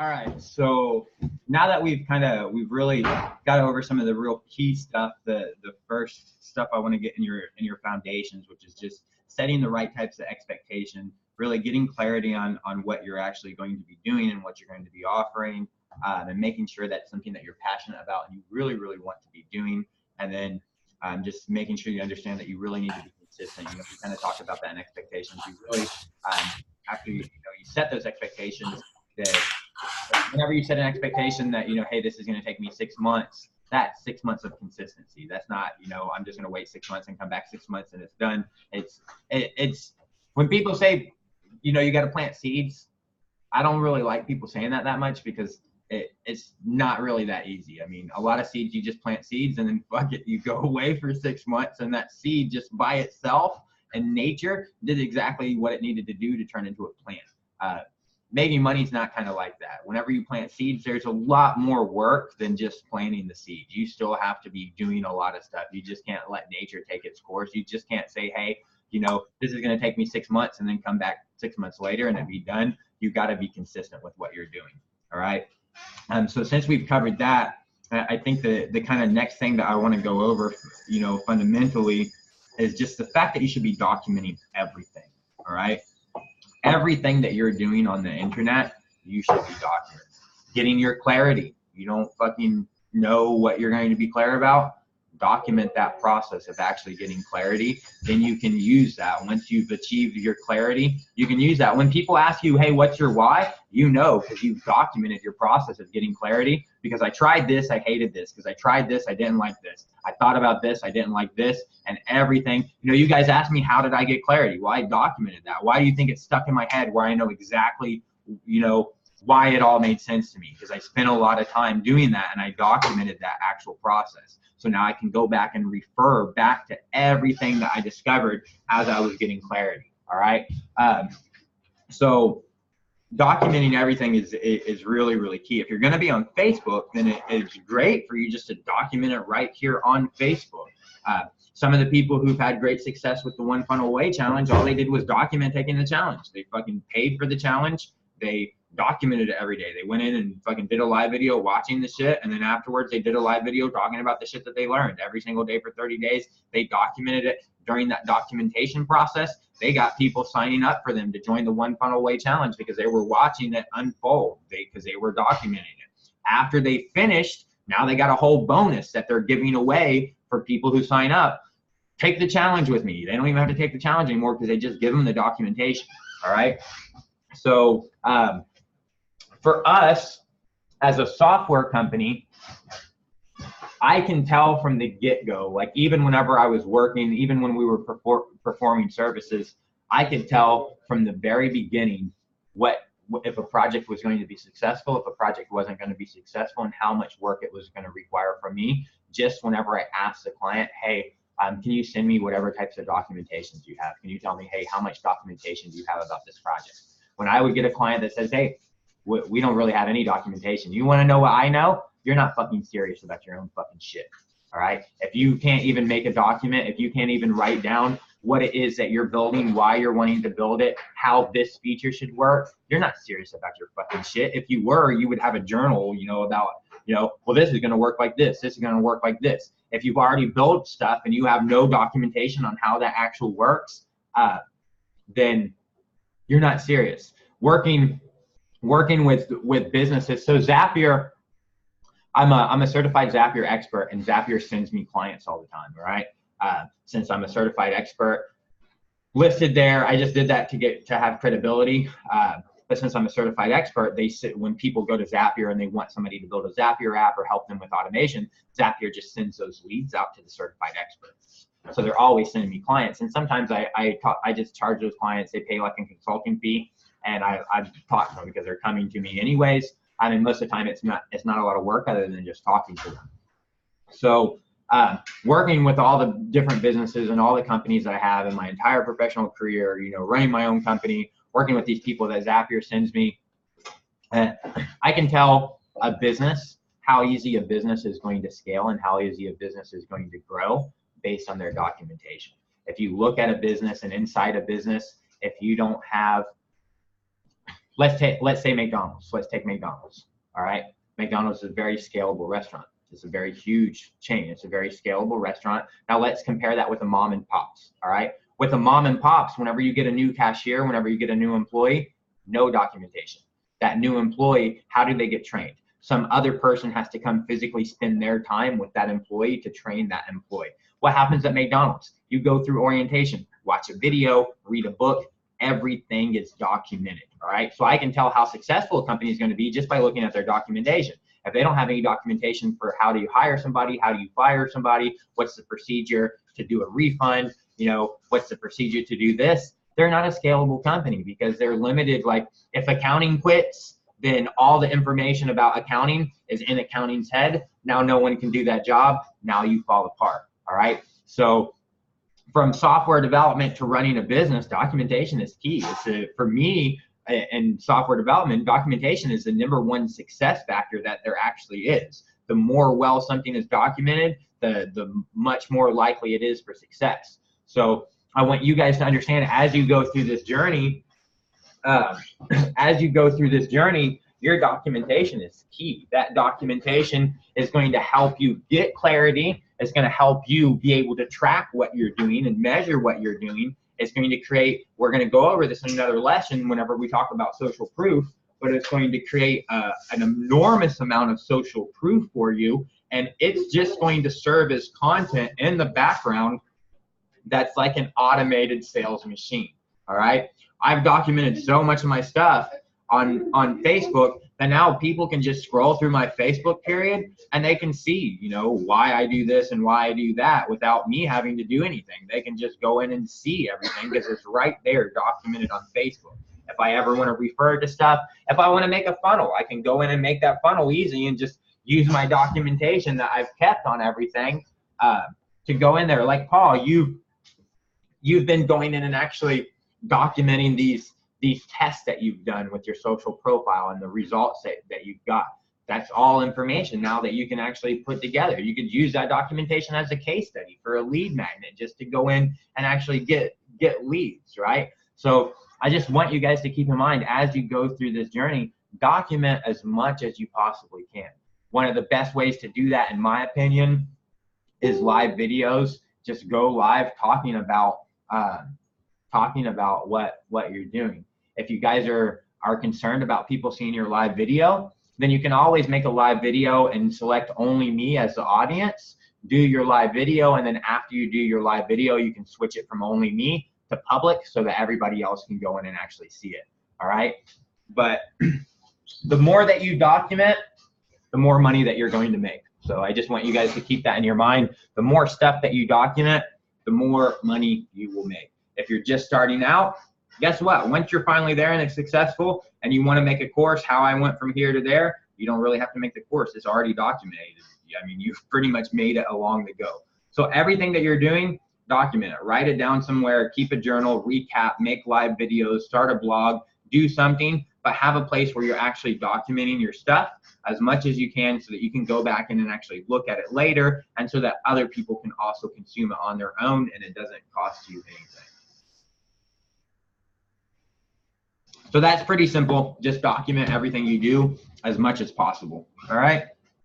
All right, so now that we've really got over some of the real key stuff, the first stuff I want to get in your foundations, which is just setting the right types of expectation, really getting clarity on what you're actually going to be doing and what you're going to be offering, and making sure that's something that you're passionate about and you really want to be doing, and then just making sure you understand that you really need to be consistent. You know, we kind of talked about that in expectations. You really after you set those expectations, that whenever you set an expectation that, hey, this is going to take me 6 months, that's 6 months of consistency. That's not, I'm just going to wait 6 months and come back 6 months and it's done. It's when people say, you got to plant seeds, I don't really like people saying that much, because it's not really that easy. I mean, a lot of seeds, you just plant seeds and then fuck it, you go away for 6 months and that seed just by itself and nature did exactly what it needed to do to turn into a plant. Making money's not kind of like that. Whenever you plant seeds, there's a lot more work than just planting the seeds. You still have to be doing a lot of stuff. You just can't let nature take its course. You just can't say, hey, this is going to take me 6 months and then come back 6 months later and it be done. You got to be consistent with what you're doing. All right. So since we've covered that, I think the kind of next thing that I want to go over, fundamentally, is just the fact that you should be documenting everything. All right. Everything that you're doing on the internet, you should be documenting. Getting your clarity. You don't fucking know what you're going to be clear about. Document that process of actually getting clarity. Then you can use that. Once you've achieved your clarity, you can use that. When people ask you, hey, what's your why? Because you've documented your process of getting clarity. Because I tried this, I hated this. Because I tried this, I didn't like this. I thought about this, I didn't like this, and everything. You guys asked me, how did I get clarity? Well, I documented that. Why do you think it's stuck in my head where I know exactly, why it all made sense to me? Because I spent a lot of time doing that and I documented that actual process. So now I can go back and refer back to everything that I discovered as I was getting clarity. All right. So documenting everything is really key. If you're going to be on Facebook, then it's great for you just to document it right here on Facebook. Some of the people who've had great success with the One Funnel Away challenge, all they did was document taking the challenge. They fucking paid for the challenge. They documented it every day. They went in and fucking did a live video watching the shit, and then afterwards they did a live video talking about the shit that they learned every single day for 30 days. They documented it. During that documentation process, they got people signing up for them to join the One Funnel Away challenge because they were watching it unfold, because they were documenting it. After they finished, now they got a whole bonus that they're giving away for people who sign up. Take the challenge with me. They don't even have to take the challenge anymore because they just give them the documentation. All right. So for us as a software company, I can tell from the get-go, like even whenever I was working, even when we were performing services, I could tell from the very beginning if a project was going to be successful, if a project wasn't going to be successful, and how much work it was going to require from me. Just whenever I asked the client, hey, can you send me whatever types of documentations you have? Can you tell me, hey, how much documentation do you have about this project? When I would get a client that says, hey, we don't really have any documentation. You want to know what I know? You're not fucking serious about your own fucking shit. All right. If you can't even make a document, if you can't even write down what it is that you're building, why you're wanting to build it, how this feature should work, you're not serious about your fucking shit. If you were, you would have a journal, about, well, this is going to work like this. This is going to work like this. If you've already built stuff and you have no documentation on how that actually works, then you're not serious. Working with businesses. So Zapier, I'm a certified Zapier expert, and Zapier sends me clients all the time. All right. Since I'm a certified expert listed there, I just did that to have credibility. But since I'm a certified expert, when people go to Zapier and they want somebody to build a Zapier app or help them with automation, Zapier just sends those leads out to the certified experts. So they're always sending me clients. And sometimes I just charge those clients, they pay like a consulting fee, and I talk to them because they're coming to me anyways. I mean, most of the time it's not a lot of work other than just talking to them. So working with all the different businesses and all the companies that I have in my entire professional career, running my own company, working with these people that Zapier sends me, I can tell a business how easy a business is going to scale and how easy a business is going to grow based on their documentation. If you look at a business and inside a business, if you don't have, let's say McDonald's. Let's take McDonald's. All right. McDonald's is a very scalable restaurant. It's a very huge chain. It's a very scalable restaurant. Now let's compare that with a mom and pops. All right. With a mom and pops, whenever you get a new cashier, whenever you get a new employee, no documentation. That new employee, how do they get trained? Some other person has to come physically spend their time with that employee to train that employee. What happens at McDonald's? You go through orientation, watch a video, read a book, everything is documented, all right? So I can tell how successful a company is going to be just by looking at their documentation. If they don't have any documentation for how do you hire somebody, how do you fire somebody, what's the procedure to do a refund, you know, what's the procedure to do this, they're not a scalable company because they're limited. Like if accounting quits, then all the information about accounting is in accounting's head. Now no one can do that job. Now you fall apart, all right? So from software development to running a business, documentation is key. For me, in software development, documentation is the #1 success factor that there actually is. The more well something is documented, the much more likely it is for success. So I want you guys to understand as you go through this journey, your documentation is key. That documentation is going to help you get clarity. It's going to help you be able to track what you're doing and measure what you're doing. It's going to create, we're going to go over this in another lesson whenever we talk about social proof, but it's going to create an enormous amount of social proof for you. And it's just going to serve as content in the background that's like an automated sales machine, all right? I've documented so much of my stuff on Facebook that now people can just scroll through my Facebook period and they can see, you know, why I do this and why I do that without me having to do anything. They can just go in and see everything because it's right there documented on Facebook. If I ever want to refer to stuff, if I want to make a funnel, I can go in and make that funnel easy and just use my documentation that I've kept on everything to go in there. Like Paul, you've been going in and actually documenting these tests that you've done with your social profile and the results that you've got. That's all information now that you can actually put together. You could use that documentation as a case study for a lead magnet just to go in and actually get leads, right? So I just want you guys to keep in mind as you go through this journey, document as much as you possibly can. One of the best ways to do that, in my opinion, is live videos. Just go live talking about what you're doing. If you guys are concerned about people seeing your live video, then you can always make a live video and select only me as the audience, do your live video, and then after you do your live video, you can switch it from only me to public so that everybody else can go in and actually see it, all right? But the more that you document, the more money that you're going to make. So I just want you guys to keep that in your mind. The more stuff that you document, the more money you will make. If you're just starting out, guess what? Once you're finally there and it's successful and you want to make a course, how I went from here to there, you don't really have to make the course. It's already documented. I mean, you've pretty much made it along the go. So everything that you're doing, document it. Write it down somewhere, keep a journal, recap, make live videos, start a blog, do something, but have a place where you're actually documenting your stuff as much as you can so that you can go back in and actually look at it later and so that other people can also consume it on their own and it doesn't cost you anything. So that's pretty simple. Just document everything you do as much as possible. All right.